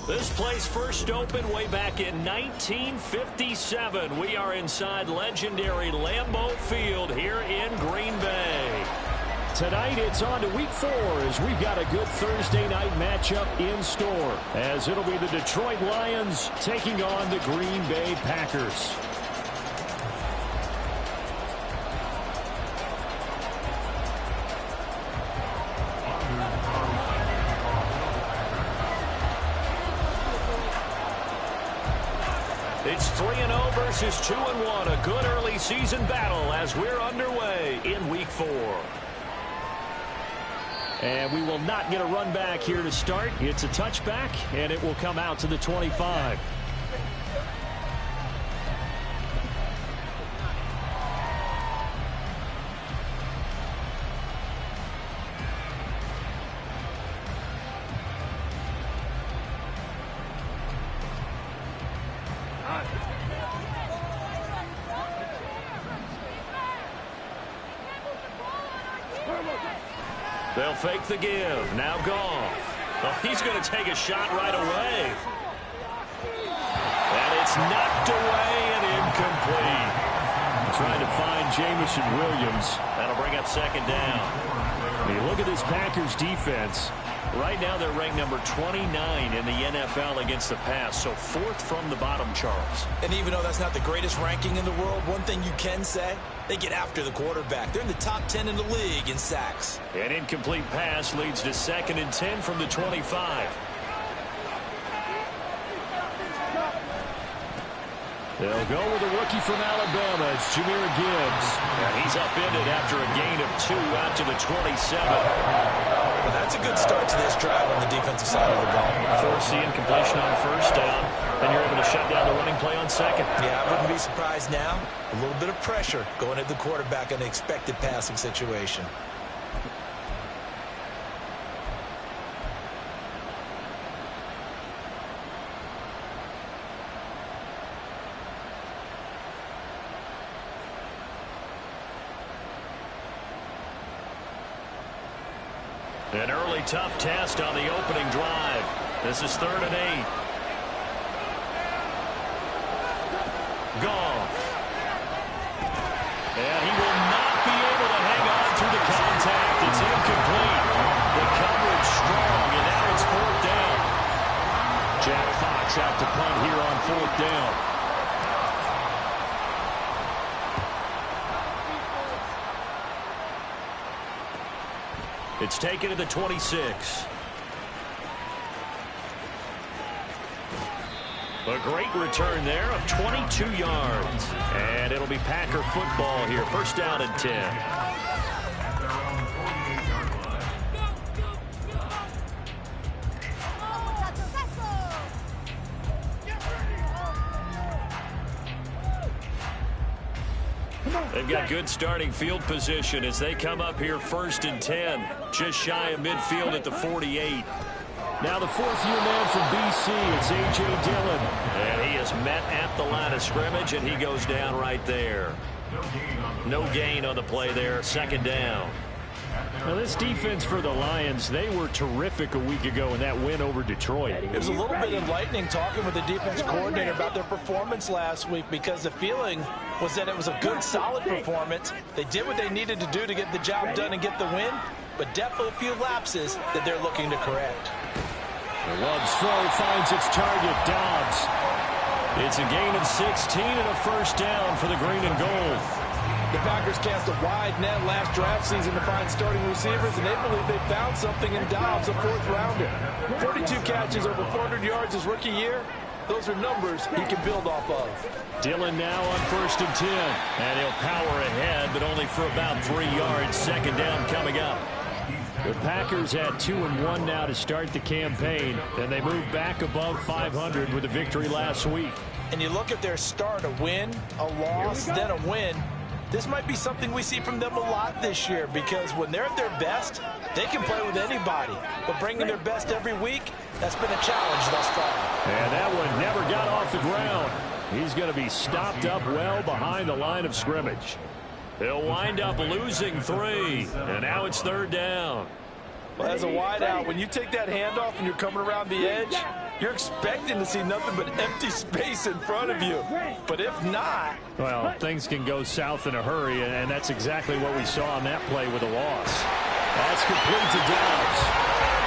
This place first opened way back in 1957. We are inside legendary Lambeau Field here in Green Bay. Tonight it's on to week 4 as we've got a good Thursday night matchup in store, as it'll be the Detroit Lions taking on the Green Bay Packers. It's 3-0 versus 2-1. A good early season battle as we're underway in week 4. And we will not get a run back here to start. It's a touchback, and it will come out to the 25. They'll fake the give. Now Goff. Oh, he's going to take a shot right away. And it's knocked away and incomplete. Trying to find Jamison Williams. That'll bring up second down. You look at this Packers defense. Right now they're ranked number 29 in the NFL against the pass, so 4th from the bottom, Charles. And even though that's not the greatest ranking in the world, one thing you can say, they get after the quarterback. They're in the top 10 in the league in sacks. An incomplete pass leads to 2nd and 10 from the 25. They'll go with a rookie from Alabama. It's Jahmyr Gibbs. And he's upended after a gain of 2 out to the 27. Well, that's a good start to this drive on the defensive side of the ball. Force the incompletion on first down, and you're able to shut down the running play on second. Yeah, I wouldn't be surprised now. A little bit of pressure going at the quarterback in an expected passing situation. An early tough test on the opening drive. This is 3rd and 8. Goff. And he will not be able to hang on through the contact. It's incomplete. The coverage strong, and now it's 4th down. Jack Fox out to punt here on 4th down. It's taken to the 26. A great return there of 22 yards. And it'll be Packer football here. 1st down and 10. They've got good starting field position as they come up here 1st and 10. Just shy of midfield at the 48. Now the 4th-year man from BC, it's A.J. Dillon. And he is met at the line of scrimmage, and he goes down right there. No gain on the play there, 2nd down. Now this defense for the Lions, they were terrific a week ago in that win over Detroit. It was a little bit enlightening talking with the defense coordinator about their performance last week, because the feeling was that it was a good, solid performance. They did what they needed to do to get the job done and get the win, but definitely a few lapses that they're looking to correct. The Love's throw finds its target, Dobbs. It's a gain of 16 and a 1st down for the green and gold. The Packers cast a wide net last draft season to find starting receivers, and they believe they found something in Dobbs, a fourth-rounder. 42 catches, over 400 yards his rookie year. Those are numbers he can build off of. Dillon now on 1st and 10. And he'll power ahead, but only for about 3 yards. Second down coming up. The Packers had 2-1 now to start the campaign, and they moved back above 500 with a victory last week. And you look at their start, a win, a loss, then a win. This might be something we see from them a lot this year, because when they're at their best, they can play with anybody. But bringing their best every week, that's been a challenge thus far. And that one never got off the ground. He's going to be stopped up well behind the line of scrimmage. He'll wind up losing 3, and now it's 3rd down. Well, as a wideout, when you take that handoff and you're coming around the edge, you're expecting to see nothing but empty space in front of you. But if not... Well, things can go south in a hurry, and that's exactly what we saw on that play with a loss. That's complete to Dobbs.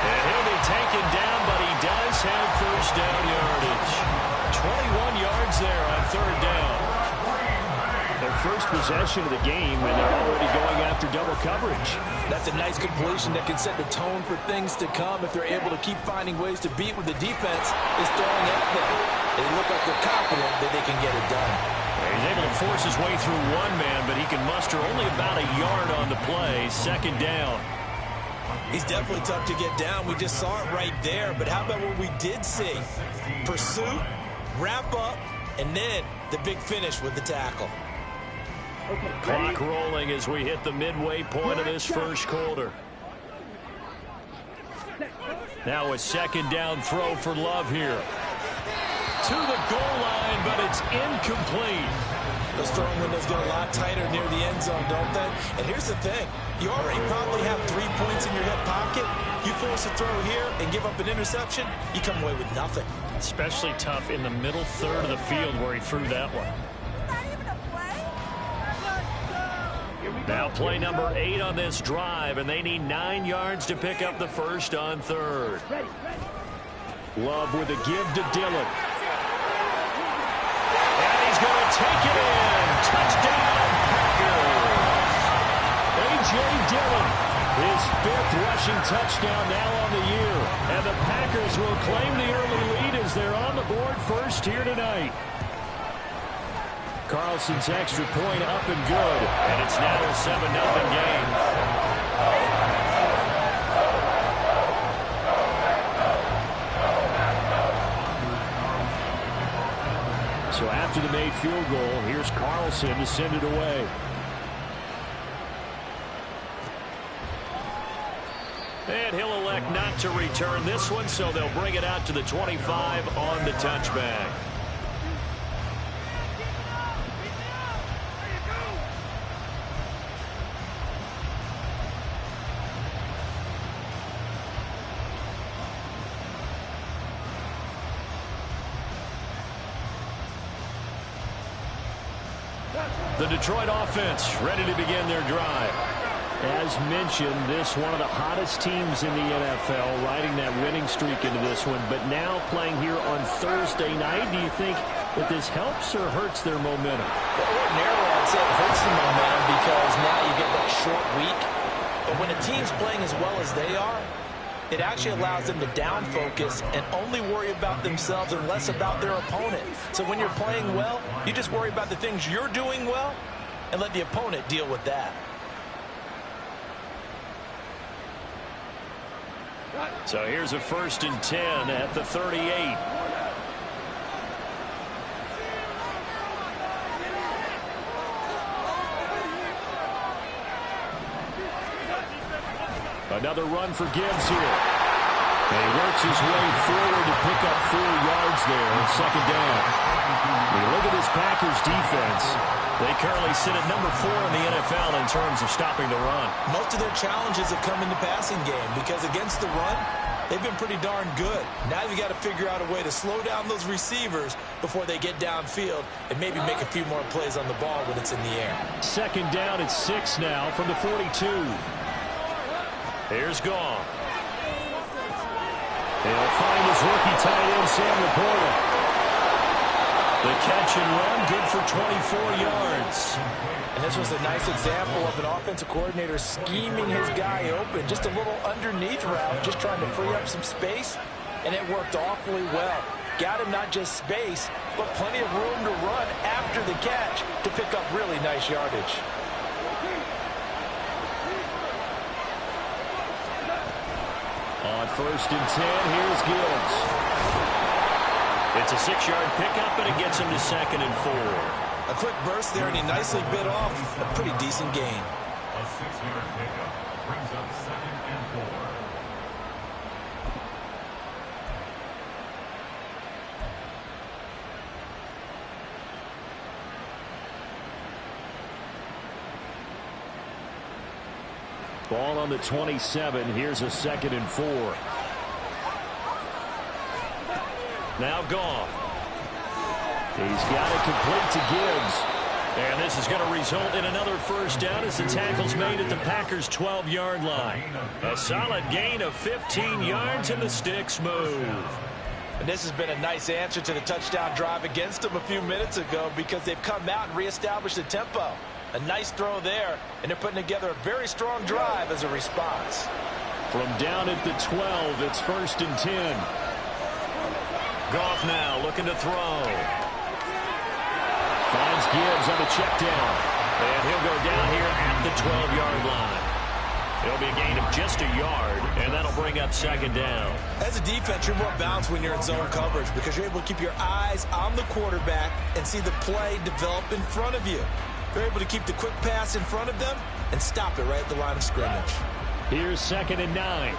And he'll be taken down, but he does have first down yardage. 21 yards there on 3rd down. Their first possession of the game, and they're already going after double coverage. That's a nice completion that can set the tone for things to come if they're able to keep finding ways to beat what the defense is throwing at them. They look like they're confident that they can get it done. He's able to force his way through one man, but he can muster only about a yard on the play. 2nd down. He's definitely tough to get down. We just saw it right there. But how about what we did see? Pursuit, wrap up, and then the big finish with the tackle. Clock rolling as we hit the midway point of this first quarter. Now a 2nd down throw for Love here. To the goal line, but it's incomplete. Those throwing windows get a lot tighter near the end zone, don't they? And here's the thing. You already probably have 3 points in your hip pocket. You force a throw here and give up an interception, you come away with nothing. Especially tough in the middle third of the field where he threw that one. Now play number 8 on this drive, and they need 9 yards to pick up the first on 3rd. Love with a give to Dillon. And he's going to take it in. Touchdown, Packers. A.J. Dillon, his 5th rushing touchdown now on the year. And the Packers will claim the early lead as they're on the board first here tonight. Carlson's extra point up and good, and it's now a 7-0 game. So after the made field goal, here's Carlson to send it away. And he'll elect not to return this one, so they'll bring it out to the 25 on the touchback. The Detroit offense ready to begin their drive. As mentioned, this one of the hottest teams in the NFL, riding that winning streak into this one, but now playing here on Thursday night. Do you think that this helps or hurts their momentum? Well, ordinarily, I'd say it hurts the momentum because now you get that short week. But when a team's playing as well as they are, it actually allows them to down focus and only worry about themselves and less about their opponent. So when you're playing well, you just worry about the things you're doing well and let the opponent deal with that. So here's a 1st and 10 at the 38. Another run for Gibbs here. And he works his way forward to pick up 4 yards there on 2nd down. When you look at this Packers defense, they currently sit at number 4 in the NFL in terms of stopping the run. Most of their challenges have come in the passing game because against the run, they've been pretty darn good. Now you've got to figure out a way to slow down those receivers before they get downfield and maybe make a few more plays on the ball when it's in the air. 2nd down at 6 now from the 42. Here's Goff. He'll find his rookie tight end, Sam Laporta. The catch and run, good for 24 yards. And this was a nice example of an offensive coordinator scheming his guy open. Just a little underneath route, just trying to free up some space, and it worked awfully well. Got him not just space, but plenty of room to run after the catch to pick up really nice yardage. On 1st and 10, here's Gibbs. It's a 6-yard pickup, and it gets him to 2nd and 4. A quick burst there, and he nicely bit off a pretty decent gain. A 6-yard pickup brings up 2nd and 4. Ball on the 27. Here's a 2nd and 4. Now Goff. He's got it complete to Gibbs. And this is going to result in another first down as the tackle's made at the Packers' 12-yard line. A solid gain of 15 yards, and the sticks move. And this has been a nice answer to the touchdown drive against them a few minutes ago because they've come out and reestablished the tempo. A nice throw there, and they're putting together a very strong drive as a response. From down at the 12, it's 1st and 10. Goff now looking to throw. Finds Gibbs on the check down. And he'll go down here at the 12-yard line. It'll be a gain of just a yard, and that'll bring up 2nd down. As a defense, you're more balanced when you're in zone coverage because you're able to keep your eyes on the quarterback and see the play develop in front of you. They're able to keep the quick pass in front of them and stop it right at the line of scrimmage. Here's 2nd and 9.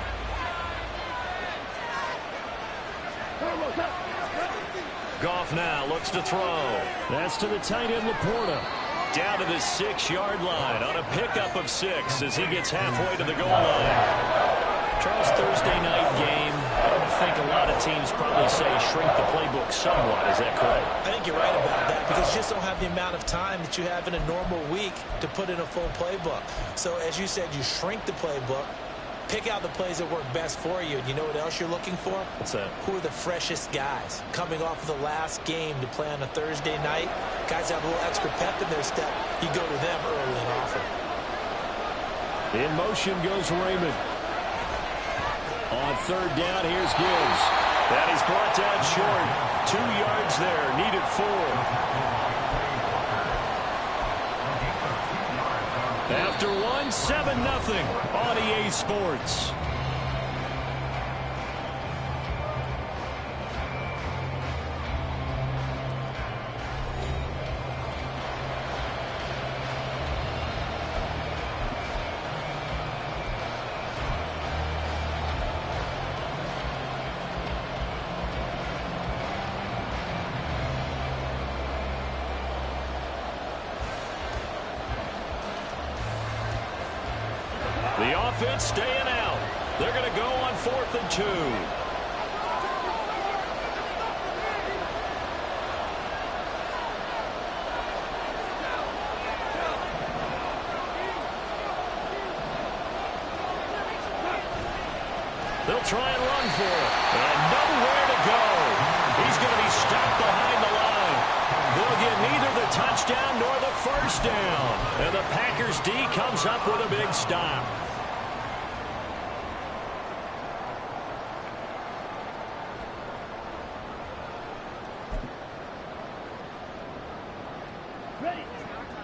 Goff now looks to throw. That's to the tight end, Laporta. Down to the 6-yard line on a pickup of 6 as he gets halfway to the goal line. Charles, Thursday night game, I think a lot of teams probably say shrink the playbook somewhat. Is that correct? I think you're right about that because you just don't have the amount of time that you have in a normal week to put in a full playbook. So as you said, you shrink the playbook, pick out the plays that work best for you. And you know what else you're looking for? What's that? Who are the freshest guys coming off of the last game to play on a Thursday night? Guys have a little extra pep in their step. You go to them early and often. In motion goes Raymond. On 3rd down, here's Gibbs. That is brought down short. 2 yards there, needed 4. After 1, 7-0 on EA Sports. The offense staying out. They're going to go on 4th and 2. They'll try and run for it. And nowhere to go. He's going to be stopped behind the line. They'll get neither the touchdown nor the first down. And the Packers D comes up with a big stop.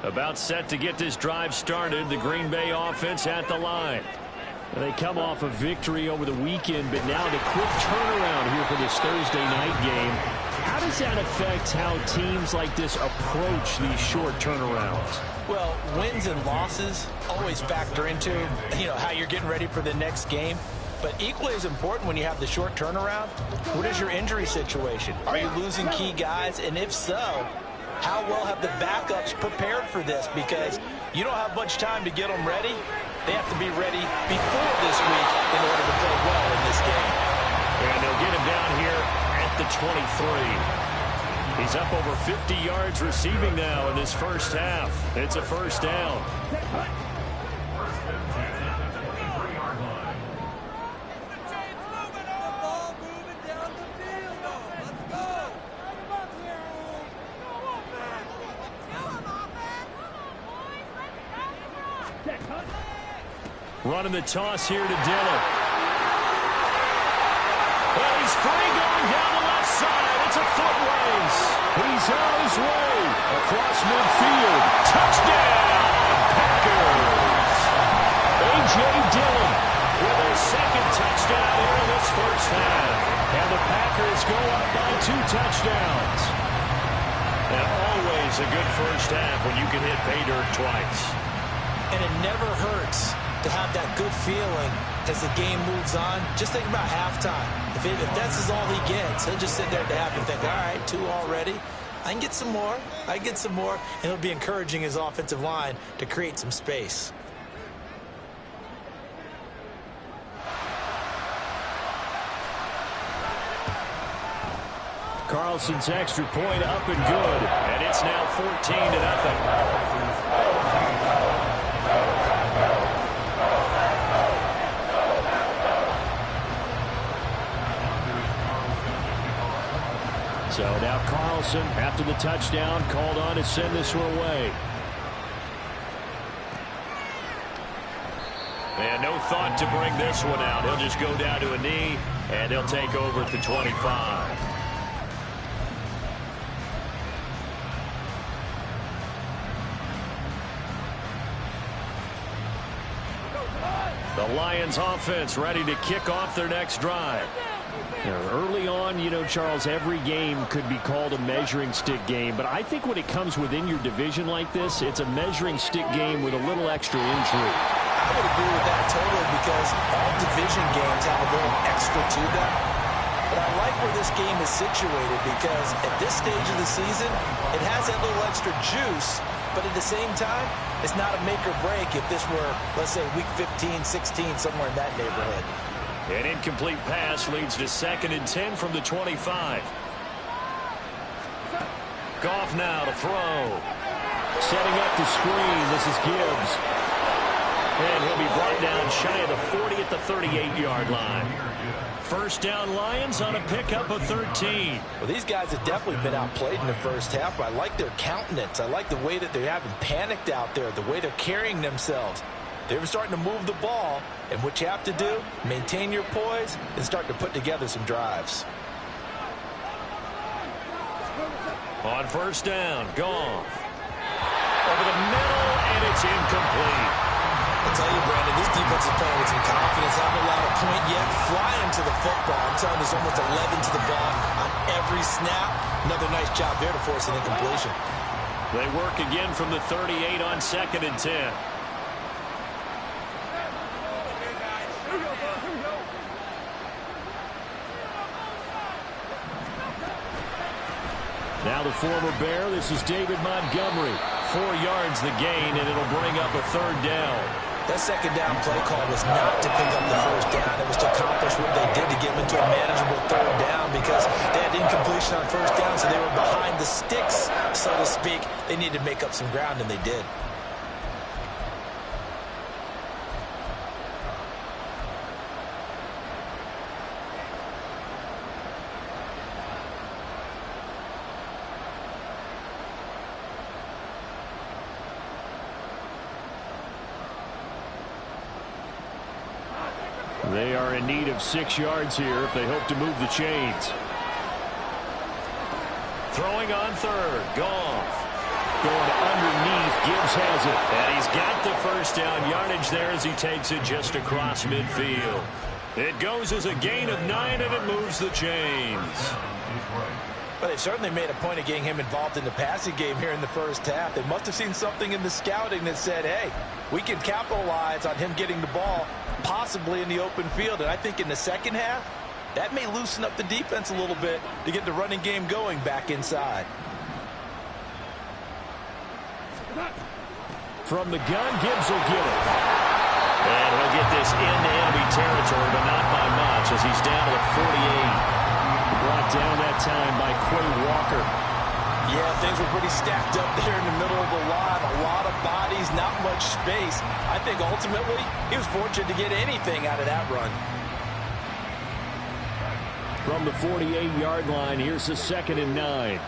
About set to get this drive started. The Green Bay offense at the line. They come off a victory over the weekend, but now the quick turnaround here for this Thursday night game. How does that affect how teams like this approach these short turnarounds? Well, wins and losses always factor into, how you're getting ready for the next game. But equally as important when you have the short turnaround, what is your injury situation? Are you losing key guys? And if so, how well have the backups prepared for this? Because you don't have much time to get them ready. They have to be ready before this week in order to play well in this game. And they'll get him down here at the 23. He's up over 50 yards receiving now in this first half. It's a first down. Running the toss here to Dillon. Well, he's free going down the left side. It's a foot race. He's on his way. Across midfield. Touchdown, Packers. A.J. Dillon with a second touchdown here in this first half. And the Packers go up by 2 touchdowns. And always a good first half when you can hit pay dirt twice. And it never hurts to have that good feeling as the game moves on. Just think about halftime. If that's all he gets, he'll just sit there at the half and think, all right, 2 already. I can get some more. I can get some more. And he'll be encouraging his offensive line to create some space. Carlson's extra point up and good. And it's now 14-0. So now Carlson, after the touchdown, called on to send this one away. And no thought to bring this one out. He'll just go down to a knee, and they'll take over at the 25. The Lions offense ready to kick off their next drive. Early on, you know, Charles, every game could be called a measuring stick game. But I think when it comes within your division like this, it's a measuring stick game with a little extra intrigue. I would agree with that totally because all division games have a little extra to them. But I like where this game is situated because at this stage of the season, it has that little extra juice. But at the same time, it's not a make or break if this were, let's say, week 15, 16, somewhere in that neighborhood. An incomplete pass leads to 2nd and 10 from the 25. Goff now to throw. Setting up the screen. This is Gibbs. And he'll be brought down shy of the 40 at the 38-yard line. First down Lions on a pickup of 13. Well, these guys have definitely been outplayed in the first half, but I like their countenance. I like the way that they haven't panicked out there, the way they're carrying themselves. They're starting to move the ball, and what you have to do, maintain your poise and start to put together some drives. On first down, Goff. Over the middle, and it's incomplete. I'll tell you, Brandon, this defense is playing with some confidence. Haven't allowed a point yet. Flying to the football. I'm telling you, there's almost 11 to the ball on every snap. Another nice job there to force an incompletion. They work again from the 38 on 2nd and 10. Now the former Bear, this is David Montgomery. 4 yards the gain, and it'll bring up a 3rd down. That second down play call was not to pick up the first down. It was to accomplish what they did to get them into a manageable 3rd down because they had incompletion on first down, so they were behind the sticks, so to speak. They needed to make up some ground, and they did. They are in need of 6 yards here if they hope to move the chains. Throwing on 3rd. Goff. Going underneath. Gibbs has it. And he's got the first down yardage there as he takes it just across midfield. It goes as a gain of 9, and it moves the chains. But they certainly made a point of getting him involved in the passing game here in the first half. They must have seen something in the scouting that said, hey, we can capitalize on him getting the ball possibly in the open field. And I think in the second half, that may loosen up the defense a little bit to get the running game going back inside. From the gun, Gibbs will get it. And he'll get this into enemy territory, but not by much as he's down to the 48. Brought down that time by Quay Walker. Yeah, things were pretty stacked up there in the middle of the line. A lot of bodies, not much space. I think ultimately he was fortunate to get anything out of that run. From the 48-yard line, here's the 2nd and 9.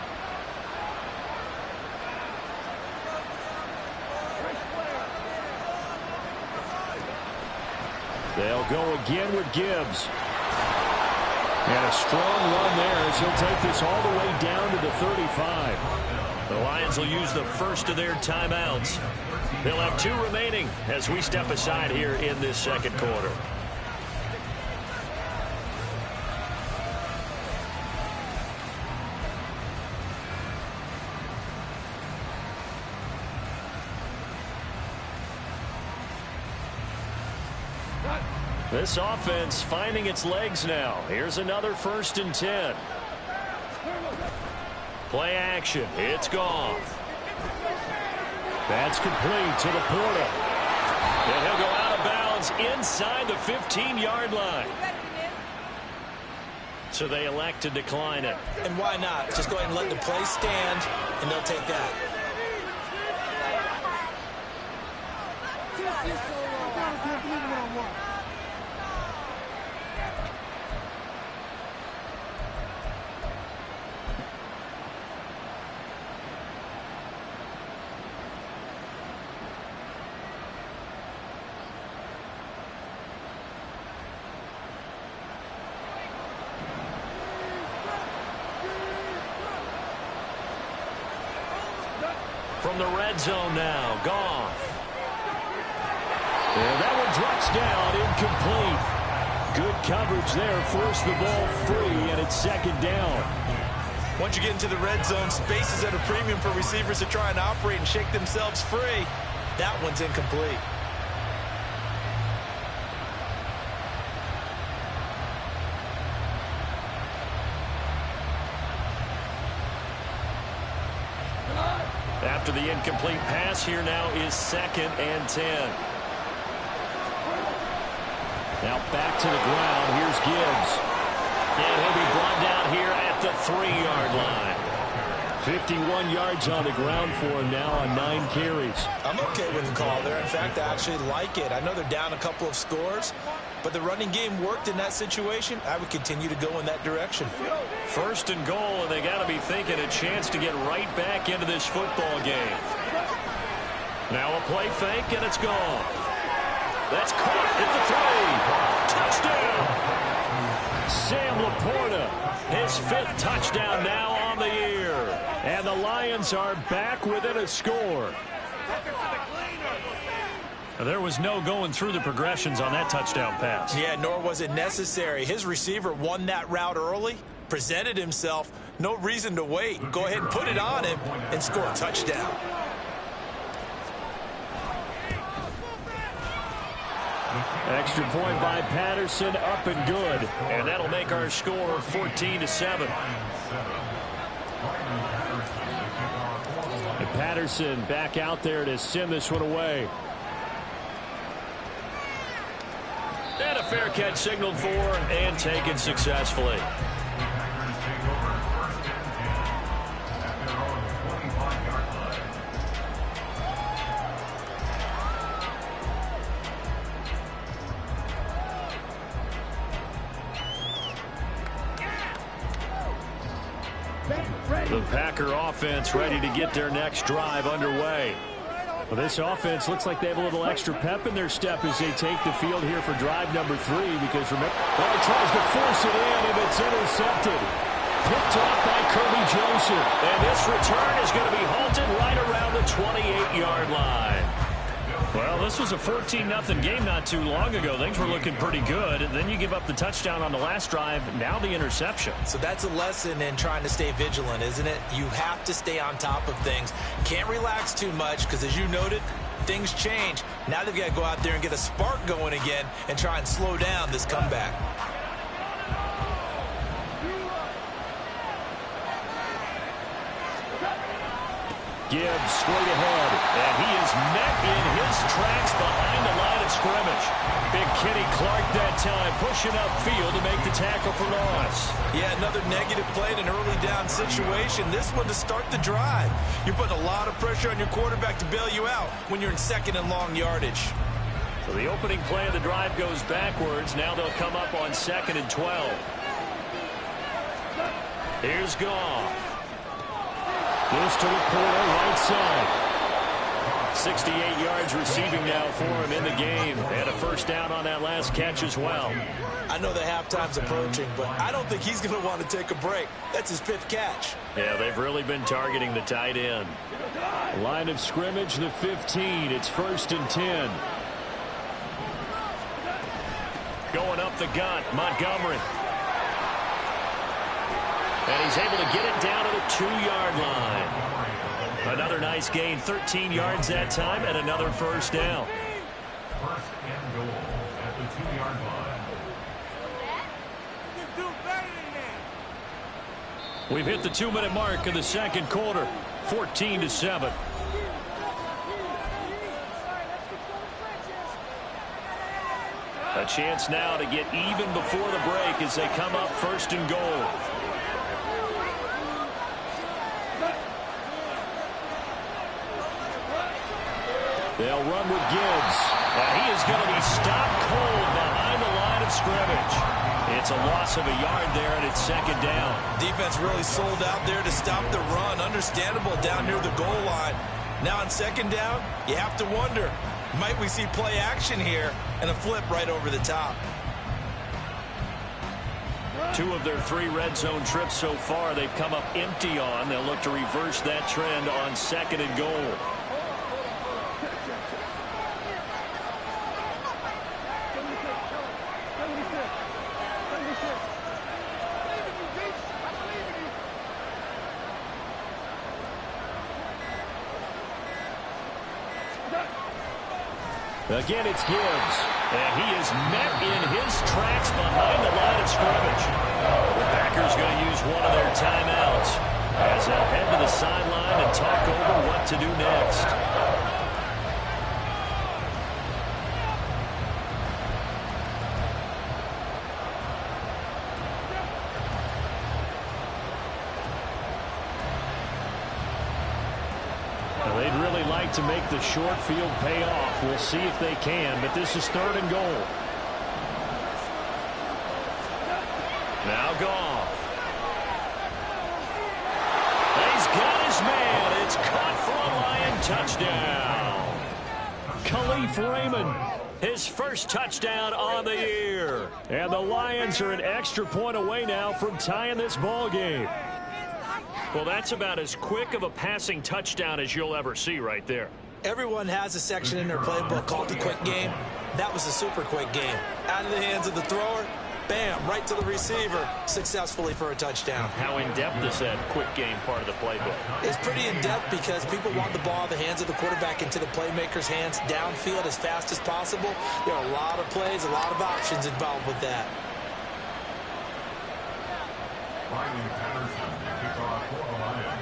They'll go again with Gibbs. And a strong run there as he'll take this all the way down to the 35. The Lions will use the first of their timeouts. They'll have 2 remaining as we step aside here in this second quarter. This offense finding its legs now. Here's another 1st and 10. Play action. It's gone. That's complete to the Porter. And he'll go out of bounds inside the 15-yard line. So they elect to decline it. And why not? Just go ahead and let the play stand, and they'll take that. From the red zone now, Goff. And that one drops down, incomplete. Good coverage there, forced the ball free, and it's 2nd down. Once you get into the red zone, space is at a premium for receivers to try and operate and shake themselves free. That one's incomplete. After the incomplete pass, here now is 2nd and 10. Now back to the ground. Here's Gibbs. And he'll be brought down here at the 3-yard line. 51 yards on the ground for him now on 9 carries. I'm okay with the call there. In fact, I actually like it. I know they're down a couple of scores, but the running game worked in that situation. I would continue to go in that direction. 1st and goal, and they got to be thinking a chance to get right back into this football game. Now a play fake, and it's gone. That's caught at the 3. Touchdown! Sam Laporta, his 5th touchdown now on the year. And the Lions are back within a score. There was no going through the progressions on that touchdown pass. Yeah, nor was it necessary. His receiver won that route early, presented himself. No reason to wait. Go ahead and put it on him and score a touchdown. Extra point by Patterson, up and good. And that'll make our score 14-7. And Patterson back out there to send this one away. And a fair catch signaled for and taken successfully. The Packer offense ready to get their next drive underway. Well, this offense looks like they have a little extra pep in their step as they take the field here for drive number 3, because remember, he tries to force it in, and it's intercepted. Picked off by Kirby Joseph. And this return is going to be halted right around the 28-yard line. Well, this was a 14-0 game not too long ago. Things were looking pretty good. And then you give up the touchdown on the last drive. Now the interception. So that's a lesson in trying to stay vigilant, isn't it? You have to stay on top of things. Can't relax too much because, as you noted, things change. Now they've got to go out there and get a spark going again and try and slow down this comeback. Gibbs straight ahead, and he is met in his tracks behind the line of scrimmage. Big Kenny Clark that time pushing upfield to make the tackle for loss. Yeah, another negative play in an early down situation. This one to start the drive. You're putting a lot of pressure on your quarterback to bail you out when you're in 2nd and long yardage. So the opening play of the drive goes backwards. Now they'll come up on 2nd and 12. Here's Goff. This to the corner, right side. 68 yards receiving now for him in the game. And a first down on that last catch as well. I know the halftime's approaching, but I don't think he's going to want to take a break. That's his 5th catch. Yeah, they've really been targeting the tight end. Line of scrimmage, the 15. It's 1st and 10. Going up the gut, Montgomery. And he's able to get it down to the 2-yard line. Another nice gain, 13 yards that time, and another first down. 1st and goal at the 2-yard line. We've hit the 2-minute mark of the second quarter, 14-7. A chance now to get even before the break as they come up 1st and goal. They'll run with Gibbs. And he is going to be stopped cold behind the line of scrimmage. It's a loss of a yard there, and it's 2nd down. Defense really sold out there to stop the run. Understandable down near the goal line. Now on 2nd down, you have to wonder, might we see play action here and a flip right over the top? 2 of their 3 red zone trips so far they've come up empty on. They'll look to reverse that trend on 2nd and goal. Again, it's Gibbs, and he is met in his tracks behind the line of scrimmage. The Packers going to use one of their timeouts as they'll head to the sideline and talk over what to do next. They'd really like to make the short field pay off. We'll see if they can, but this is 3rd and goal. Now Goff. He's got his man. It's caught for a Lion touchdown. Khalif Raymond, his first touchdown on the year. And the Lions are an extra point away now from tying this ball game. Well, that's about as quick of a passing touchdown as you'll ever see right there. Everyone has a section in their playbook called the quick game. That was a super quick game. Out of the hands of the thrower, bam, right to the receiver, successfully for a touchdown. How in-depth is that quick game part of the playbook? It's pretty in-depth because people want the ball in the hands of the quarterback into the playmaker's hands downfield as fast as possible. There are a lot of plays, a lot of options involved with that. Riley Patterson, the kickoff for the Lions.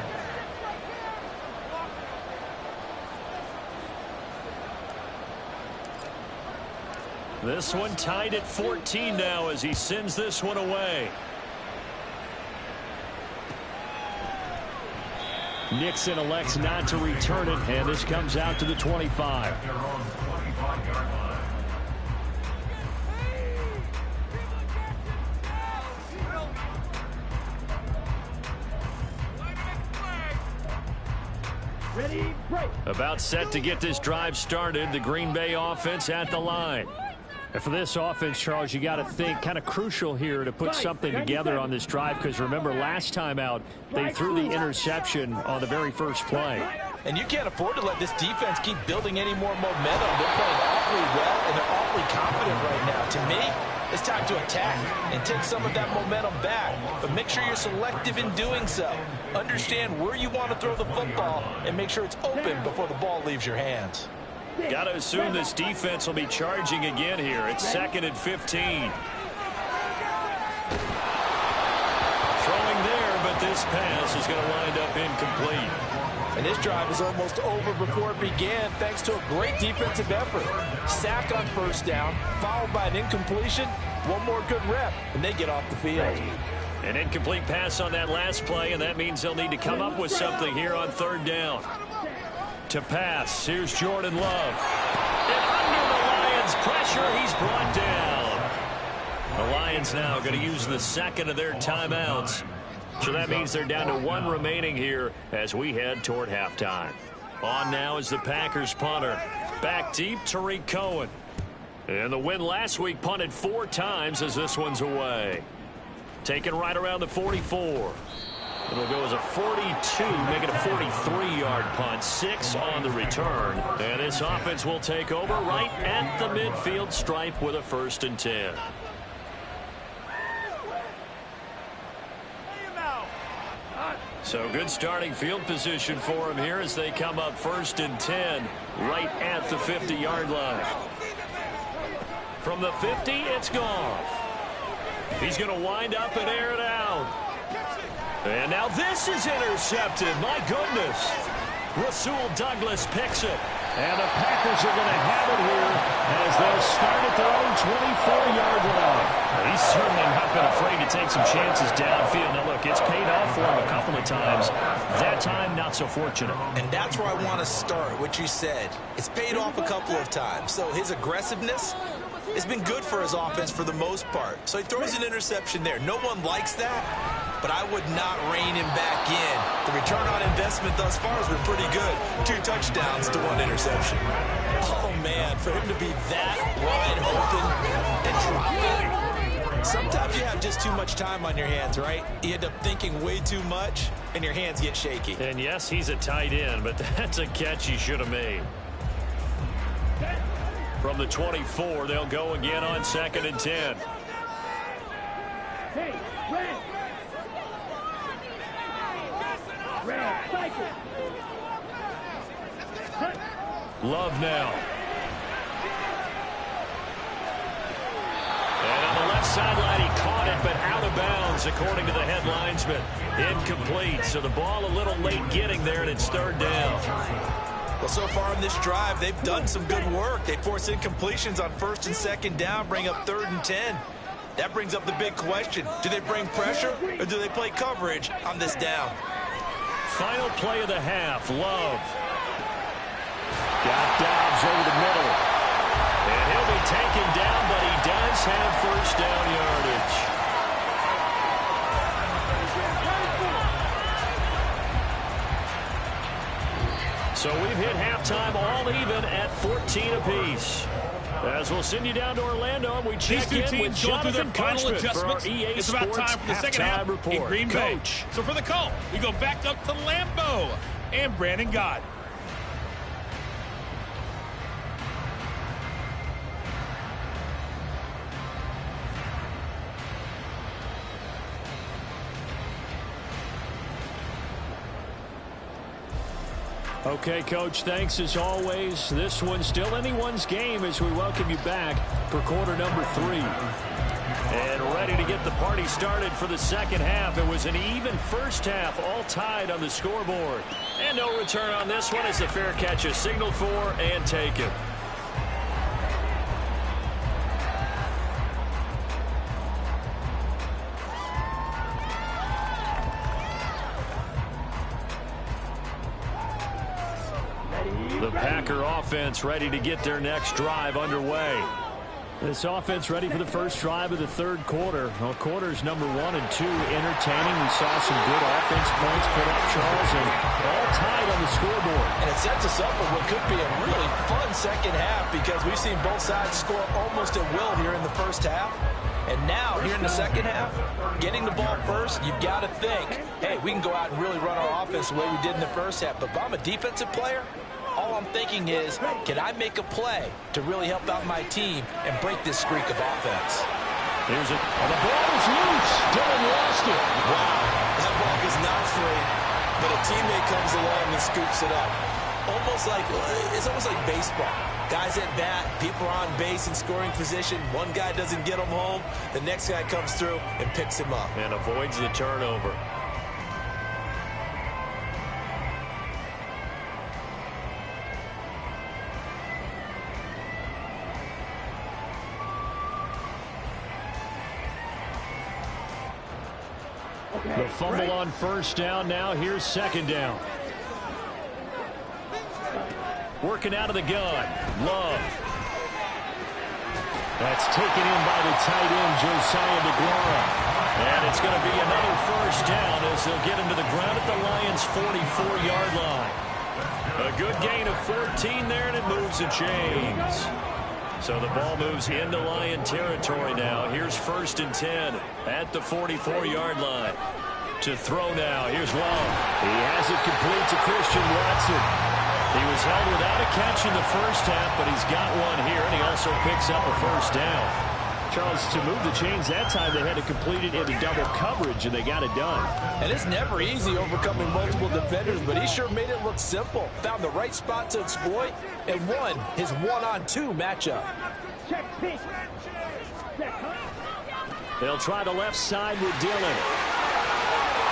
This one tied at 14 now as he sends this one away. Nixon elects not to return it, and this comes out to the 25. Their own 25-yard line. About set to get this drive started, the Green Bay offense at the line. And for this offense, Charles, you got to think kind of crucial here to put something together on this drive, because remember last time out they threw the interception on the very first play. And you can't afford to let this defense keep building any more momentum. They're playing awfully well, and they're awfully confident right now. To me, it's time to attack and take some of that momentum back. But make sure you're selective in doing so. Understand where you want to throw the football and make sure it's open before the ball leaves your hands. Got to assume this defense will be charging again here. It's 2nd and 15. Throwing there, but this pass is going to wind up incomplete. And this drive is almost over before it began thanks to a great defensive effort. Sack on first down, followed by an incompletion. One more good rep, and they get off the field. An incomplete pass on that last play, and that means they'll need to come up with something here on 3rd down. To pass, here's Jordan Love. And under the Lions' pressure, he's brought down. The Lions now going to use the second of their timeouts. So that means they're down to 1 remaining here as we head toward halftime. On now is the Packers punter. Back deep, Tariq Cohen. And the win last week punted 4 times as this one's away. Taken right around the 44. It'll go as a 42, making a 43-yard punt. 6 on the return. And this offense will take over right at the midfield stripe with a 1st and 10. So good starting field position for them here as they come up 1st and 10 right at the 50-yard line. From the 50, it's Goff. He's going to wind up and air it out. And now this is intercepted. My goodness. Rasul Douglas picks it. And the Packers are going to have it here as they'll start at their own 24-yard line. He's certainly not been afraid to take some chances downfield. Now, look, it's paid off for him a couple of times. That time, not so fortunate. And that's where I want to start, what you said. It's paid off a couple of times. So his aggressiveness has been good for his offense for the most part. So he throws an interception there. No one likes that, but I would not rein him back in. The return on investment thus far has been pretty good. 2 touchdowns to 1 interception. Oh, man, for him to be that wide open and drop it. Sometimes you have just too much time on your hands, right? You end up thinking way too much, and your hands get shaky. And, yes, he's a tight end, but that's a catch he should have made. From the 24, they'll go again on 2nd and 10. Hey, Red! Red, cycle! Love now. And on the left sideline, he caught it, but out of bounds, according to the head linesman. Incomplete, so the ball a little late getting there, and it's 3rd down. Well, so far in this drive, they've done some good work. They force incompletions on 1st and 2nd down, bring up 3rd and 10. That brings up the big question. Do they bring pressure, or do they play coverage on this down? Final play of the half, Love. Got Dobbs over the middle. And he'll be taken down, but he does have 1st down yardage. So we've hit halftime all even at 14 apiece. As we'll send you down to Orlando, and we check in with Jonathan final adjustments. For our EA it's Sports about time for the second half report. in Green Bay. Coach. So for the call, we go back up to Lambeau and Brandon Gott. Okay, Coach, thanks as always. This one's still anyone's game as we welcome you back for quarter number 3. And ready to get the party started for the second half. It was an even first half, all tied on the scoreboard. And no return on this one as the fair catch is signaled for and taken. The Packer offense ready to get their next drive underway. This offense ready for the first drive of the 3rd quarter. Well, quarters number 1 and 2 entertaining. We saw some good offense points put up, Charles, and all tied on the scoreboard. And it sets us up for what could be a really fun second half because we've seen both sides score almost at will here in the first half. And now, here in the second half, getting the ball first, you've got to think, hey, we can go out and really run our offense the way we did in the first half. But if I'm a defensive player, all I'm thinking is, can I make a play to really help out my team and break this streak of offense? Here's it. And the ball is loose. Dillon lost it. Wow, that ball is not free, but a teammate comes along and scoops it up. It's almost like baseball. Guys at bat, people are on base in scoring position. One guy doesn't get him home. The next guy comes through and picks him up. And avoids the turnover. The fumble on 1st down now. Here's 2nd down. Working out of the gun. Love. That's taken in by the tight end, Josiah DeGuara. And it's going to be another 1st down as they'll get him to the ground at the Lions' 44-yard line. A good gain of 14 there, and it moves the chains. So the ball moves into Lion territory now. Here's 1st and 10 at the 44-yard line. To throw now. Here's Love. He has it complete to Christian Watson. He was held without a catch in the first half, but he's got one here, and he also picks up a 1st down. Charles, to move the chains that time, they had to complete it into double coverage, and they got it done. And it's never easy overcoming multiple defenders, but he sure made it look simple. Found the right spot to exploit and won his one-on-2 matchup. Check pitch. They'll try the left side with Dillon.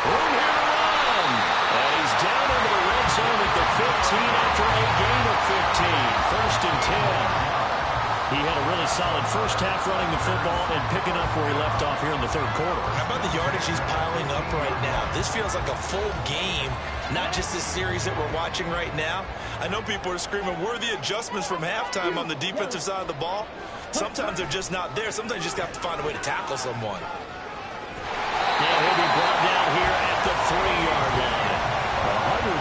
Room here to run. And he's down into the red zone at the 15 after a gain of 15. 1st and 10. He had a really solid first half running the football and picking up where he left off here in the 3rd quarter. How about the yardage he's piling up right now? This feels like a full game, not just this series that we're watching right now. I know people are screaming, where are the adjustments from halftime on the defensive side of the ball? Sometimes they're just not there. Sometimes you just have to find a way to tackle someone. Yeah, he'll be brought down here at the 3-yard line.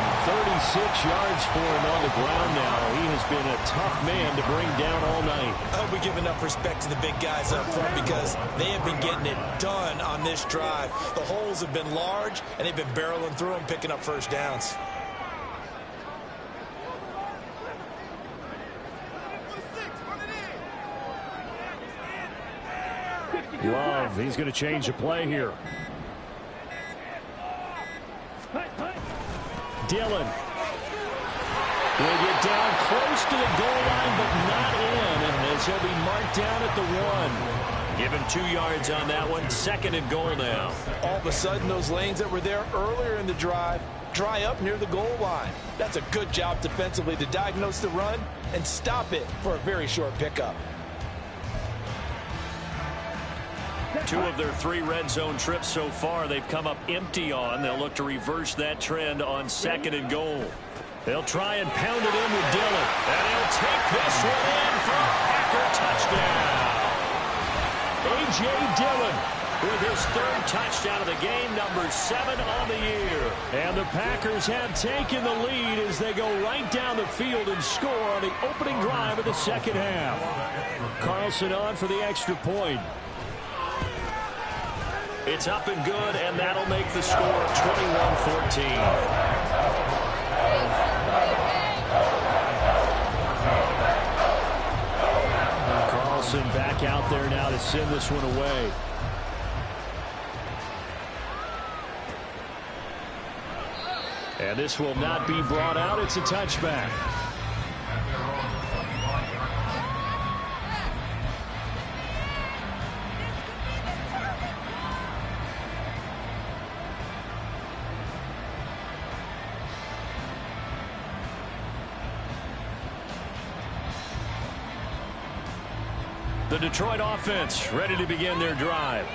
136 yards for him on the ground now. He has been a tough man to bring down all night. I hope we give enough respect to the big guys up front because they have been getting it done on this drive. The holes have been large, and they've been barreling through them, picking up 1st downs. Love, he's going to change the play here. Dillon will get down close to the goal line, but not in, as he'll be marked down at the 1. Give him 2 yards on that one. 2nd and goal now. All of a sudden, those lanes that were there earlier in the drive dry up near the goal line. That's a good job defensively to diagnose the run and stop it for a very short pickup. 2 of their 3 red zone trips so far they've come up empty on. They'll look to reverse that trend on 2nd and goal. They'll try and pound it in with Dillon. And he'll take this one in for a Packer touchdown. A.J. Dillon with his 3rd touchdown of the game, number 7 on the year. And the Packers have taken the lead as they go right down the field and score on the opening drive of the 2nd half. Carlson on for the extra point. It's up and good, and that'll make the score 21-14. Carlson back out there now to send this one away. And this will not be brought out. It's a touchback. The Detroit offense ready to begin their drive.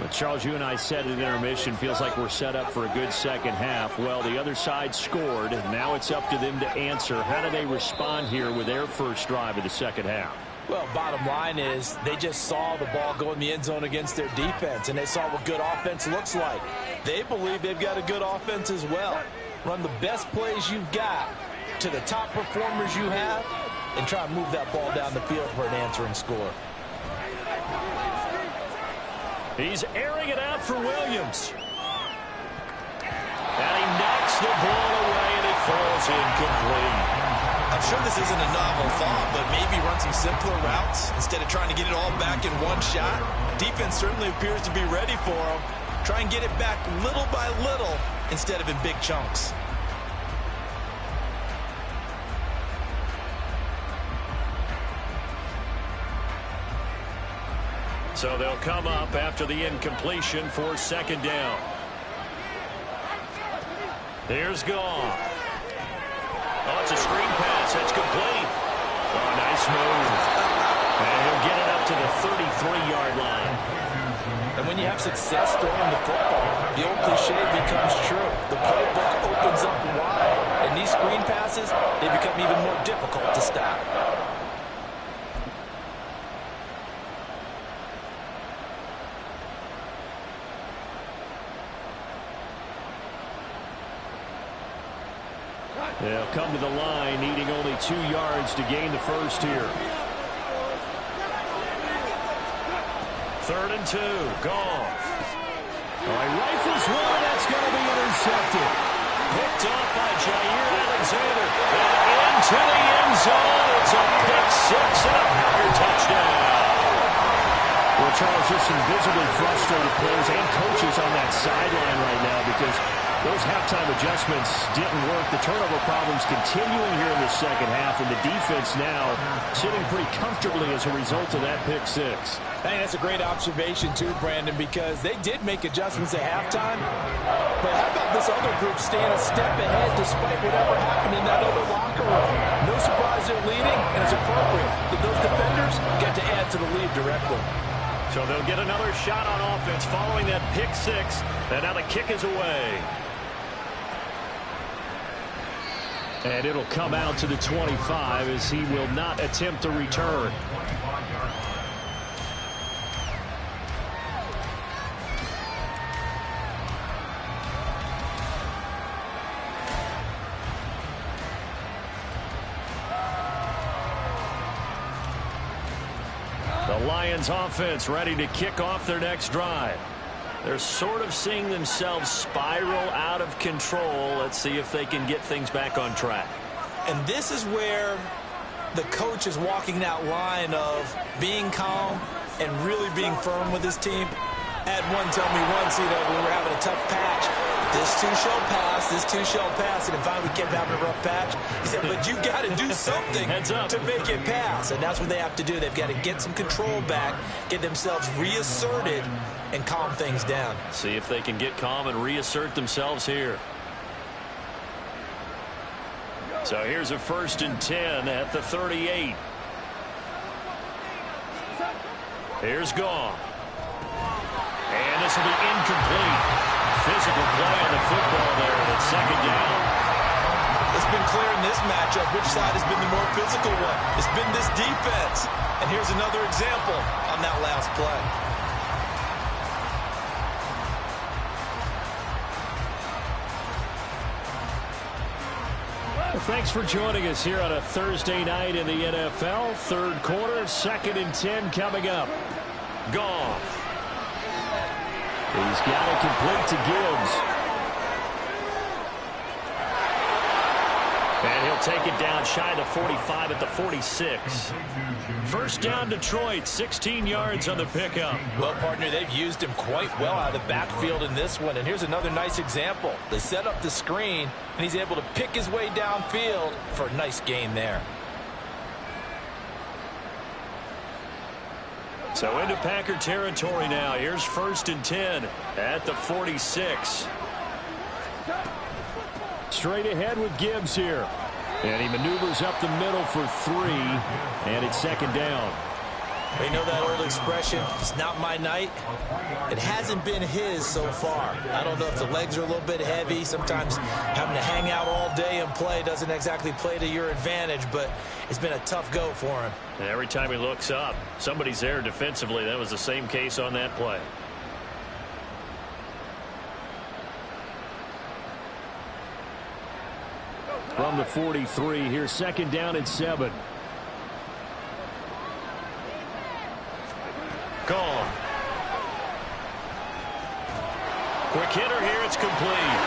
Well, Charles, you and I said at intermission, feels like we're set up for a good 2nd half. Well, the other side scored. Now it's up to them to answer. How do they respond here with their first drive of the 2nd half? Well, bottom line is they just saw the ball go in the end zone against their defense, and they saw what good offense looks like. They believe they've got a good offense as well. Run the best plays you've got to the top performers you have, and try and move that ball down the field for an answering score. He's airing it out for Williams. And he knocks the ball away, and it falls incomplete. I'm sure this isn't a novel thought, but maybe run some simpler routes instead of trying to get it all back in one shot. Defense certainly appears to be ready for him. Try and get it back little by little instead of in big chunks. So they'll come up after the incompletion for 2nd down. Here's Goff. Oh, it's a screen pass. That's complete. Oh, nice move. And he'll get it up to the 33-yard line. And when you have success throwing the football, the old cliche becomes true. The playbook opens up wide. And these screen passes, they become even more difficult to stop. They'll come to the line, needing only 2 yards to gain the first here. 3rd and 2. Goff. All right, rifles one. That's going to be intercepted. Picked off by Jair Alexander. And into the end zone. It's a pick six and a Packer touchdown. Well, Charles, just some visibly frustrated players and coaches on that sideline right now because those halftime adjustments didn't work. The turnover problems continuing here in the second half, and the defense now sitting pretty comfortably as a result of that pick six. I think that's a great observation, too, Brandon, because they did make adjustments at halftime. But how about this other group staying a step ahead despite whatever happened in that other locker room? No surprise they're leading, and it's appropriate that those defenders get to add to the lead directly. So they'll get another shot on offense following that pick six. And now the kick is away. And it'll come out to the 25 as he will not attempt a return. The Lions offense ready to kick off their next drive. They're sort of seeing themselves spiral out of control. Let's see if they can get things back on track. And this is where the coach is walking that line of being calm and really being firm with his team. I had one tell me once, we were having a tough patch. This too shall pass, this too shall pass. And finally we kept having a rough patch. He said, but you got to do something to make it pass. And that's what they have to do. They've got to get some control back, get themselves reasserted, and calm things down. See if they can get calm and reassert themselves here. So here's a 1st and 10 at the 38. Here's Goff. And this will be incomplete. Physical play on the football there, and it's 2nd down. It's been clear in this matchup which side has been the more physical one. It's been this defense. And here's another example on that last play. Well, thanks for joining us here on a Thursday night in the NFL. 3rd quarter, 2nd and 10 coming up. Goff. He's got it complete to Gibbs. And he'll take it down shy of the 45 at the 46. 1st down Detroit, 16 yards on the pickup. Well, partner, they've used him quite well out of the backfield in this one. And here's another nice example. They set up the screen, and he's able to pick his way downfield for a nice gain there. So into Packer territory now. Here's 1st and 10 at the 46. Straight ahead with Gibbs here. And he maneuvers up the middle for 3. And it's 2nd down. You know that old expression, it's not my night? It hasn't been his so far. I don't know if the legs are a little bit heavy. Sometimes having to hang out all day and play doesn't exactly play to your advantage, but it's been a tough go for him. And every time he looks up, somebody's there defensively. That was the same case on that play. From the 43, here's 2nd down and 7. Gone. Quick hitter here. It's complete.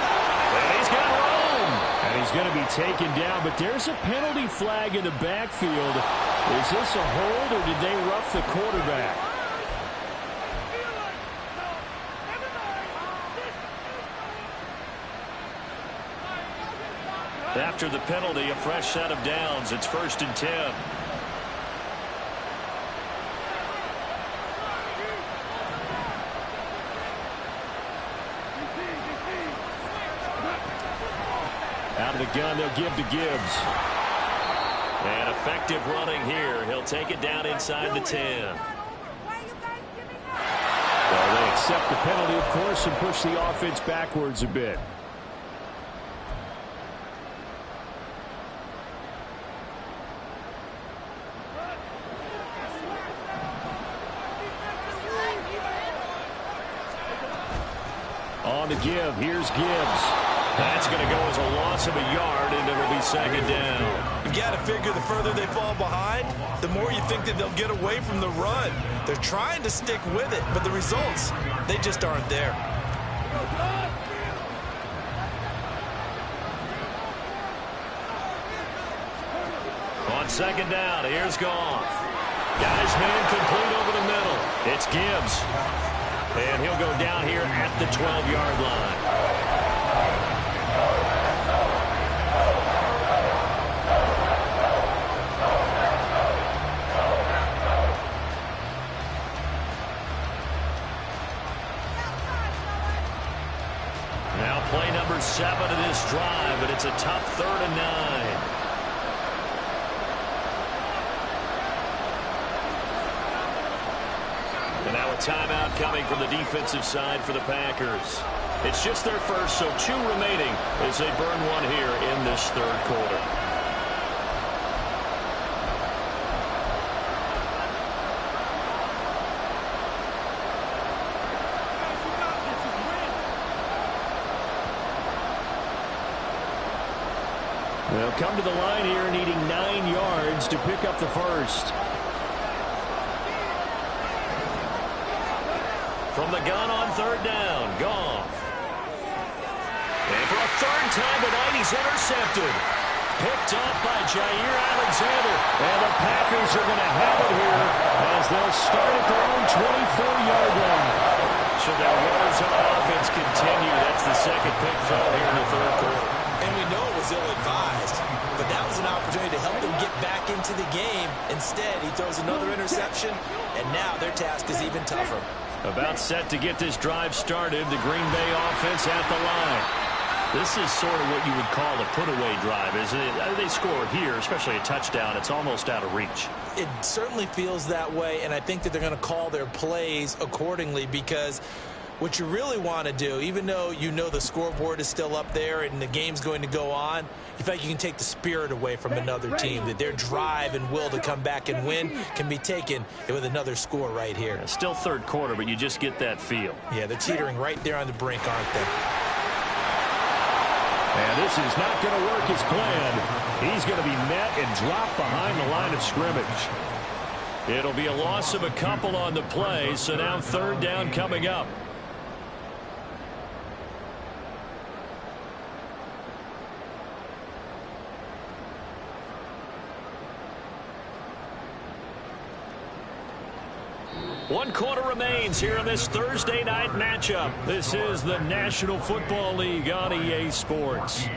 And he's got room. And he's going to be taken down, but there's a penalty flag in the backfield. Is this a hold, or did they rough the quarterback? After the penalty, a fresh set of downs. It's 1st and 10. Out of the gun, they'll give to Gibbs. And effective running here. He'll take it down inside the 10. Well, they accept the penalty, of course, and push the offense backwards a bit. On to give. Here's Gibbs. That's going to go as a loss of a yard, and it'll be second down. You've got to figure the further they fall behind, the more you think that they'll get away from the run. They're trying to stick with it, but the results, they just aren't there. On second down, here's Goff. Got his man complete over the middle. It's Gibbs. And he'll go down here at the 12-yard line. Now play number 7 of this drive, but it's a tough 3rd and 9. And now a timeout coming from the defensive side for the Packers. It's just their first, so 2 remaining as they burn one here in this 3rd quarter. They'll come to the line here needing 9 yards to pick up the first. From the gun on 3rd down, Goff. And for a 3rd time tonight, he's intercepted. Picked up by Jair Alexander. And the Packers are going to have it here as they'll start at their own 24-yard line. So their woes on offense continue. That's the second pick fell here in the 3rd quarter. And we know it was ill-advised, but that was an opportunity to help them get back into the game. Instead, he throws another interception, and now their task is even tougher. About set to get this drive started, the Green Bay offense at the line. This is sort of what you would call a put-away drive, isn't it? They score here, especially a touchdown. It's almost out of reach. It certainly feels that way, and I think that they're going to call their plays accordingly because what you really want to do, even though you know the scoreboard is still up there and the game's going to go on, you feel like you can take the spirit away from another team, that their drive and will to come back and win can be taken with another score right here. Yeah, still 3rd quarter, but you just get that feel. Yeah, they're teetering right there on the brink, aren't they? And this is not going to work as planned. He's going to be met and dropped behind the line of scrimmage. It'll be a loss of a couple on the play, so now 3rd down coming up. One quarter remains here in this Thursday night matchup. This is the National Football League on EA Sports.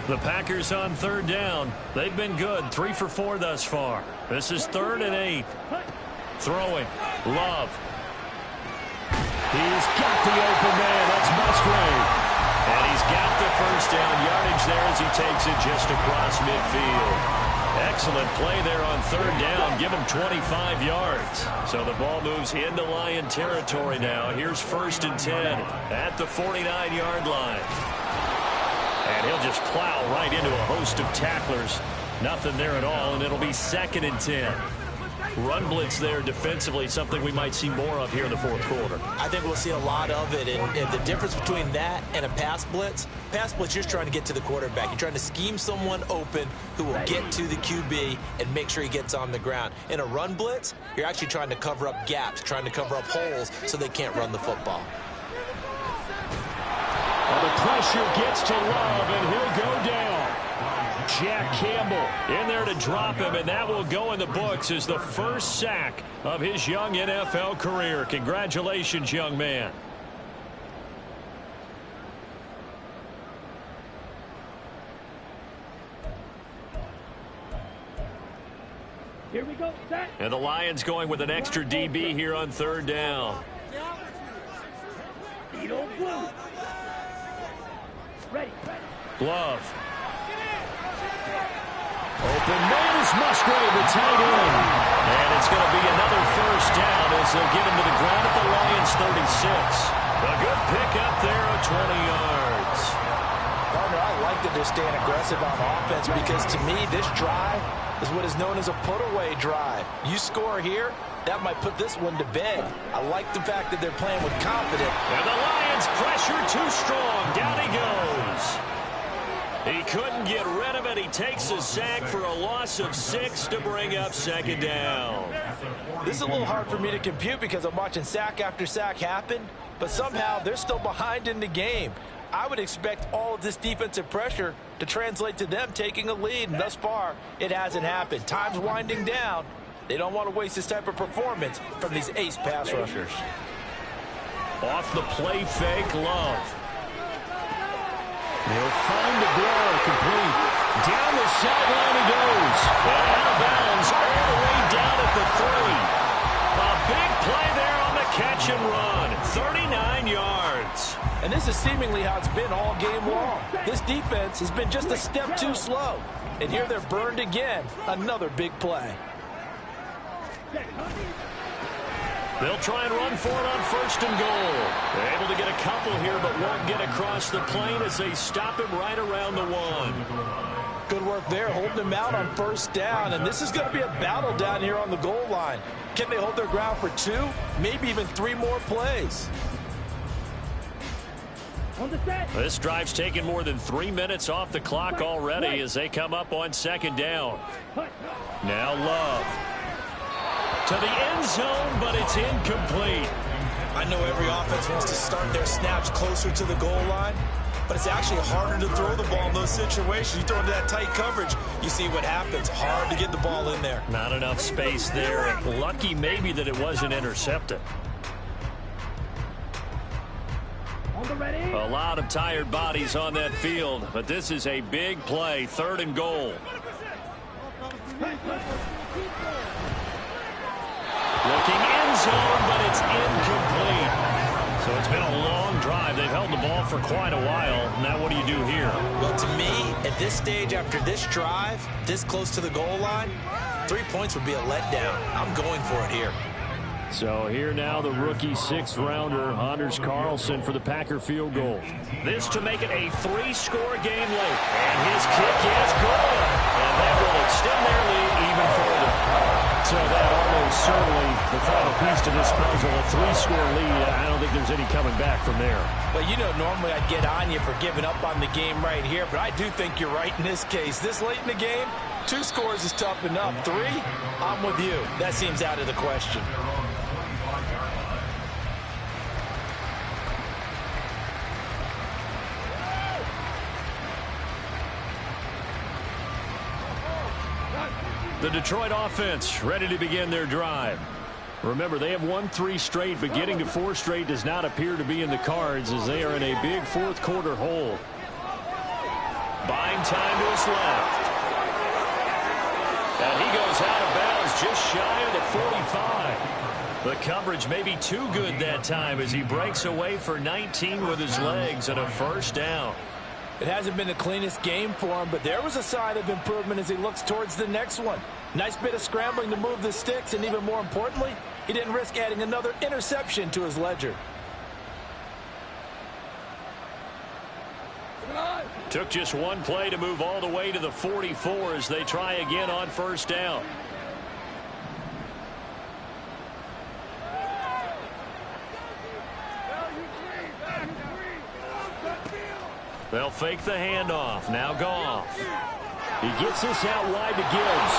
The Packers on 3rd down. They've been good. 3 for 4 thus far. This is 3rd and 8. Throwing. Love. He's got the open man. That's Musgrave. And he's got the first down yardage there as he takes it just across midfield. Excellent play there on 3rd down. Give him 25 yards. So the ball moves into Lion territory now. Here's 1st and 10 at the 49-yard line. And he'll just plow right into a host of tacklers. Nothing there at all, and it'll be 2nd and 10. Run blitz there defensively, something we might see more of here in the 4th quarter. I think we'll see a lot of it, and the difference between that and a pass blitz, you're just trying to get to the quarterback. You're trying to scheme someone open who will get to the QB and make sure he gets on the ground. In a run blitz, you're actually trying to cover up gaps, trying to cover up holes so they can't run the football. Well, the pressure gets to Love, and he'll go down. Jack Campbell in there to drop him, and that will go in the books as the first sack of his young NFL career. Congratulations, young man. Here we go, set. And the Lions going with an extra DB here on 3rd down. Ready. Love. Open man is Musgrave, the tight end. And it's going to be another first down as they'll get him to the ground at the Lions' 36. A good pickup there of 20 yards. Partner, I like that they're staying aggressive on offense because to me this drive is what is known as a put-away drive. You score here, that might put this one to bed. I like the fact that they're playing with confidence. And the Lions pressure too strong. Down he goes. He couldn't get rid of it. He takes a sack for a loss of 6 to bring up second down. This is a little hard for me to compute because I'm watching sack after sack happen, but somehow they're still behind in the game. I would expect all of this defensive pressure to translate to them taking a lead, and thus far, it hasn't happened. Time's winding down. They don't want to waste this type of performance from these ace pass rushers. Off the play fake, Love. He'll find the blow, complete. Down the sideline he goes. And out of bounds all the way down at the 3. A big play there on the catch and run. 39 yards. And this is seemingly how it's been all game long. This defense has been just a step too slow. And here they're burned again. Another big play. They'll try and run for it on first and goal. They're able to get a couple here, but won't get across the plane as they stop him right around the 1. Good work there, holding him out on first down. And this is going to be a battle down here on the goal line. Can they hold their ground for 2, maybe even 3 more plays? This drive's taken more than 3 minutes off the clock already as they come up on second down. Now Love. To the end zone, but it's incomplete. I know every offense wants to start their snaps closer to the goal line, but it's actually harder to throw the ball in those situations. You throw into that tight coverage, you see what happens. Hard to get the ball in there. Not enough space there. Lucky maybe that it wasn't intercepted. A lot of tired bodies on that field, but this is a big play. 3rd and goal. Looking end zone, but it's incomplete. So it's been a long drive. They've held the ball for quite a while. Now what do you do here? Well, to me, at this stage after this drive, this close to the goal line, 3 points would be a letdown. I'm going for it here. So here now the rookie 6th-rounder, Anders Carlson, for the Packer field goal. This to make it a 3-score game late. And his kick is good. And that will extend their lead even further. So that almost certainly the final piece to this puzzle, a 3-score lead. I don't think there's any coming back from there. But you know, normally I'd get on you for giving up on the game right here, but I do think you're right in this case. This late in the game, 2 scores is tough enough. 3, I'm with you. That seems out of the question. The Detroit offense ready to begin their drive. Remember, they have won 3 straight, but getting to 4 straight does not appear to be in the cards as they are in a big 4th quarter hole. Buying time to his left. And he goes out of bounds just shy of the 45. The coverage may be too good that time as he breaks away for 19 with his legs and a first down. It hasn't been the cleanest game for him, but there was a sign of improvement as he looks towards the next one. Nice bit of scrambling to move the sticks, and even more importantly, he didn't risk adding another interception to his ledger. Took just 1 play to move all the way to the 44 as they try again on first down. They'll fake the handoff. Now Goff. He gets this out wide to Gibbs.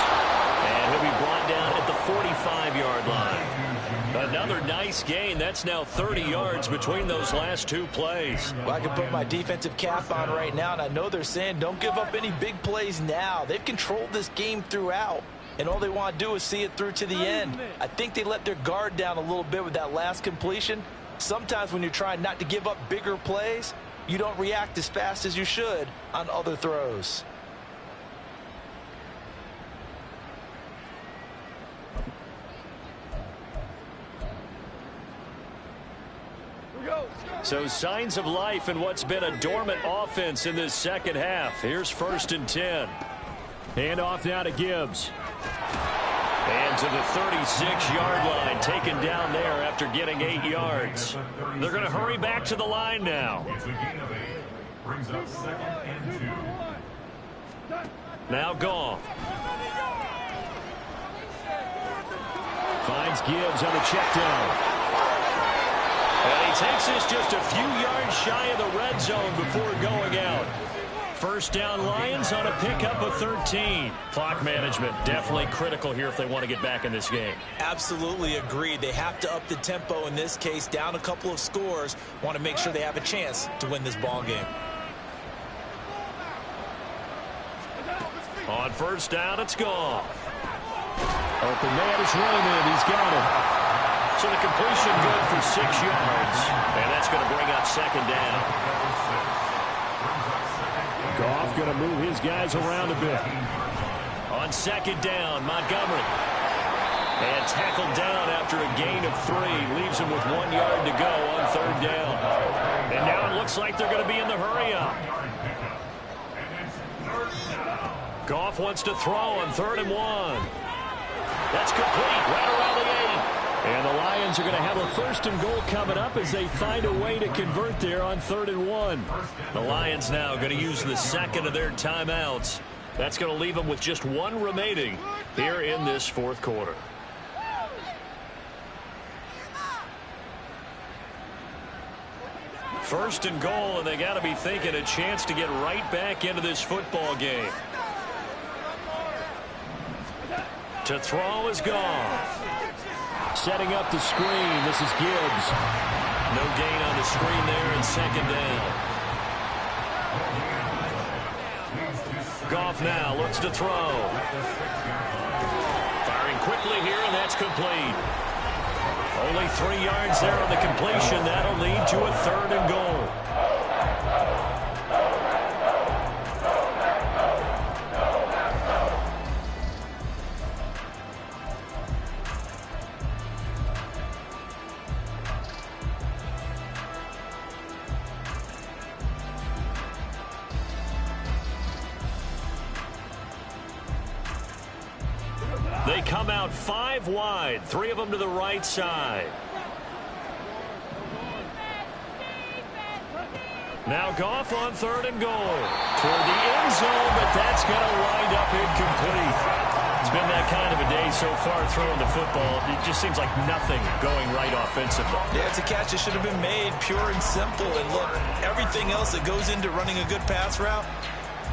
And he'll be brought down at the 45-yard line. Another nice gain. That's now 30 yards between those last 2 plays. Well, I can put my defensive cap on right now, and I know they're saying don't give up any big plays now. They've controlled this game throughout, and all they want to do is see it through to the end. I think they let their guard down a little bit with that last completion. Sometimes when you're trying not to give up bigger plays, you don't react as fast as you should on other throws. So signs of life in what's been a dormant offense in this second half. Here's 1st and 10. Hand off now to Gibbs. And to the 36-yard line, taken down there after getting 8 yards. They're going to hurry back to the line now. It's a gain of 8. Brings up 2nd and 2. Now Goff. Finds Gibbs on the check down. And he takes this just a few yards shy of the red zone before going out. First down Lions on a pickup of 13. Clock management definitely critical here if they want to get back in this game. Absolutely agreed. They have to up the tempo in this case, down a couple of scores. Want to make sure they have a chance to win this ball game. On first down, it's Goff. Open man is Raymond. He's got it. So the completion good for 6 yards. And that's going to bring up second down. Goff going to move his guys around a bit. On second down, Montgomery. And tackled down after a gain of 3. Leaves him with 1 yard to go on third down. And now it looks like they're going to be in the hurry-up. Goff wants to throw on 3rd and 1. That's complete right around the 8. And the Lions are going to have a 1st and goal coming up as they find a way to convert there on 3rd and 1. The Lions now going to use the second of their timeouts. That's going to leave them with just 1 remaining here in this 4th quarter. First and goal, and they got to be thinking a chance to get right back into this football game. To throw is Goff. Setting up the screen. This is Gibbs. No gain on the screen there, and second down. Goff now looks to throw. Firing quickly here, and that's complete. Only 3 yards there on the completion. That'll lead to a 3rd and goal. They come out 5 wide, 3 of them to the right side. Now Goff on 3rd and goal. Toward the end zone, but that's going to wind up incomplete. It's been that kind of a day so far throwing the football. It just seems like nothing going right offensively. Yeah, it's a catch that should have been made, pure and simple. And look, everything else that goes into running a good pass route,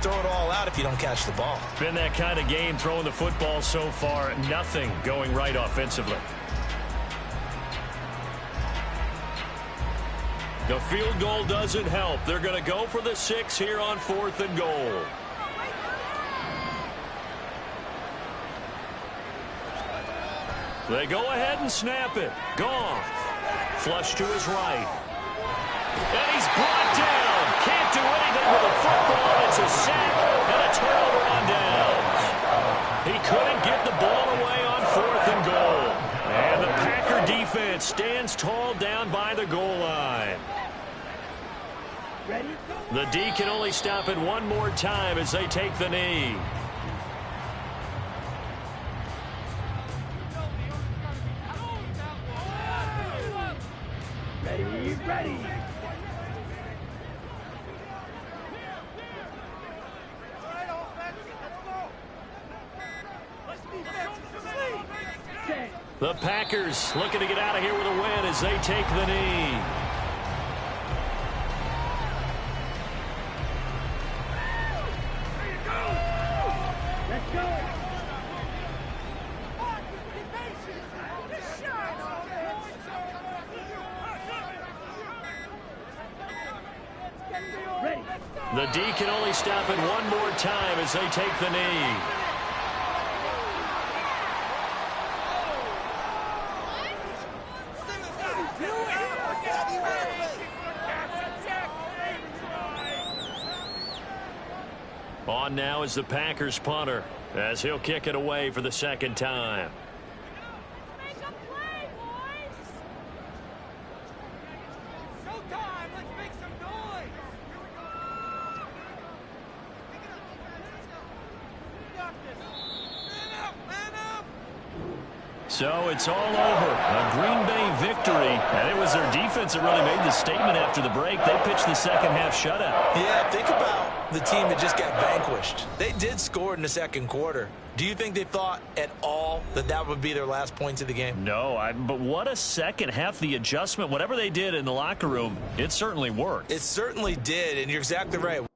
throw it all out if you don't catch the ball. Been that kind of game throwing the football so far. Nothing going right offensively. The field goal doesn't help. They're going to go for the 6 here on 4th and goal. They go ahead and snap it. Goff. Flush to his right. And he's brought down. Can't do anything with the football. It's a sack and a turnover on downs. He couldn't get the ball away on 4th and goal. And the Packer defense stands tall down by the goal line. Ready? The D can only stop it 1 more time as they take the knee. Ready, ready. The Packers looking to get out of here with a win as they take the knee. Let's go. Ready. The D can only stop it 1 more time as they take the knee. On now is the Packers punter as he'll kick it away for the 2nd time. Make a play, boys! Showtime! Let's make some noise! Here we go! We got this! Man up! Man up! So it's all over. A Green Bay victory. And it was their defense that really made the statement after the break. They pitched the second half shutout. Yeah, think about the team that just got vanquished. They did score in the second quarter. Do you think they thought at all that that would be their last points of the game? No, but what a second half. The adjustment, whatever they did in the locker room, it certainly worked. It certainly did, and you're exactly right.